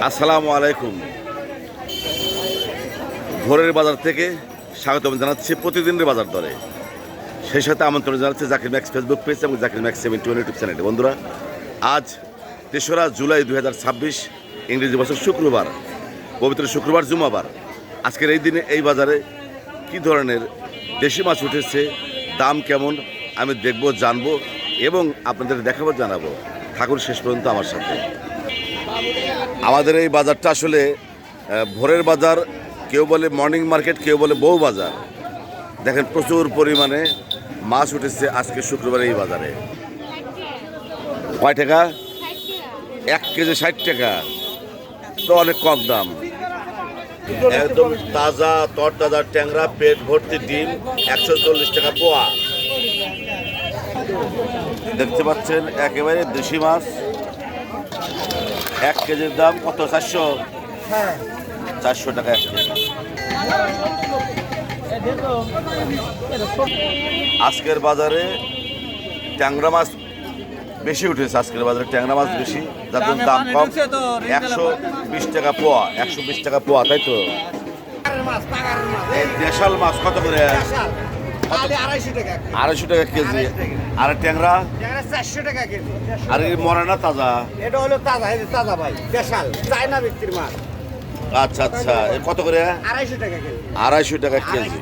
আসসালামু আলাইকুম। ভোরের বাজার থেকে স্বাগতম জানাচ্ছি প্রতিদিনের বাজার দরে। সেই সাথে আমন্ত্রণ জানাচ্ছি জাকির ম্যাক্স ফেসবুক পেজ এবং জাকির ম্যাক্স 71 ইউটিউব চ্যানেলে। বন্ধুরা, আজ ৩রা জুলাই 2026 ইংরেজি বছর শুক্রবার, পবিত্র শুক্রবার জুমাবার। আজকের এই দিনে এই বাজারে কী ধরনের দেশি মাছ উঠেছে, দাম কেমন আমি দেখব, জানবো এবং আপনাদের দেখাবো, জানাবো। থাকুন শেষ পর্যন্ত আমার সাথে। আমাদের এই বাজারটা আসলে ভোরের বাজার, কেউ বলে মর্নিং মার্কেট, কেউ বলে বউ বাজার। দেখেন প্রচুর পরিমাণে মাছ উঠেছে আজকে শুক্রবার এই বাজারে। কয় টাকা? 1 কেজি 60 টাকা, তো অনেক কম দাম। একদম তাজা তরতাজা ট্যাংরা, পেট ভর্তি ডিম, 140 টাকা পোয়া। দেখতে পাচ্ছেন একেবারে দেশি মাছ। 1 কেজির দাম কত? 400 টাকা 1 কেজি। আজকের বাজারে ট্যাংরা মাছ বেশি উঠেছে। আজকের বাজারে ট্যাংরা মাছ বেশি, যার জন্য দাম কম। 120 টাকা পোয়া, 120 টাকা পোয়া, তাই তো? এই দেশাল মাছ কত করে? 250 টাকা কেজি। আর ট্যাংরা 400 টাকা কেজি। আর এই মরা না তাজা? এটা হলো তাজা, এই যে তাজা ভাই, দেশাল চায়না ব্যক্তির মাছ। আচ্ছা আচ্ছা, এ কত করে? 250 টাকা কেজি। 250 টাকা কেজি।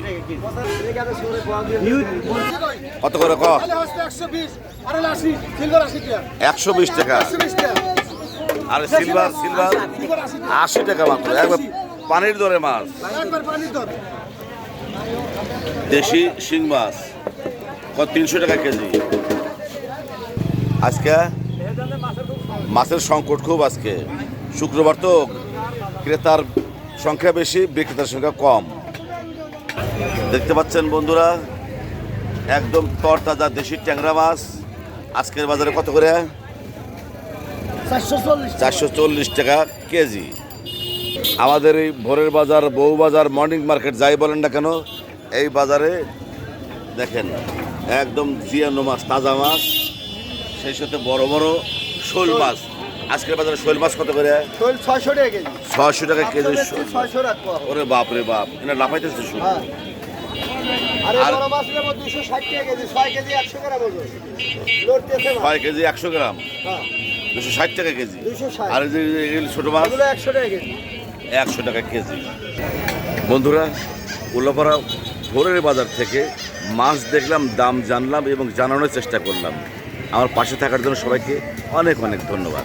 250 কত করে? 120 টাকা। আর সিলভার 80 টাকা মাত্র, একবার পানির দরে মাছ। দেশি শিং মাছ কত? 300 টাকা কেজি। আজকে মাছের সংকট খুব। আজকে শুক্রবার তো ক্রেতার সংখ্যা বেশি, বিক্রেতার সংখ্যা কম। দেখতে পাচ্ছেন বন্ধুরা, একদম তরতাজা দেশি ট্যাংরা মাছ আজকের বাজারে কত করে? 440 টাকা কেজি। আমাদের এই ভোরের বাজার, বউ বাজার, মর্নিং মার্কেট যাই বলেন না কেন, এই বাজারে দেখেন একদম জিয়ানো মাছ, তাজা মাছ, সেই সাথে বড় বড় শোল মাছ। আজকের বাজারে শোল মাছ কত করে? 600 টাকা কেজি। 600 টাকা কেজি। 600 রাখবো। ওরে বাপ রে বাপ, এটা লাফাইতেছে শুধু। আরে বড় মাছের মধ্যে 260 টাকা কেজি, 6 কেজি 100 গ্রাম ওজন। লড়তেছে মাছ। 6 কেজি 100 গ্রাম, হ্যাঁ 260 টাকা কেজি। 260। আর এই যে এগুলো ছোট মাছ, এগুলো 100 টাকা কেজি। 100 টাকা কেজি। বন্ধুরা, উল্লাপাড়া ভোরের বাজার থেকে মাছ দেখলাম, দাম জানলাম এবং জানানোর চেষ্টা করলাম। আমার পাশে থাকার জন্য সবাইকে অনেক অনেক ধন্যবাদ।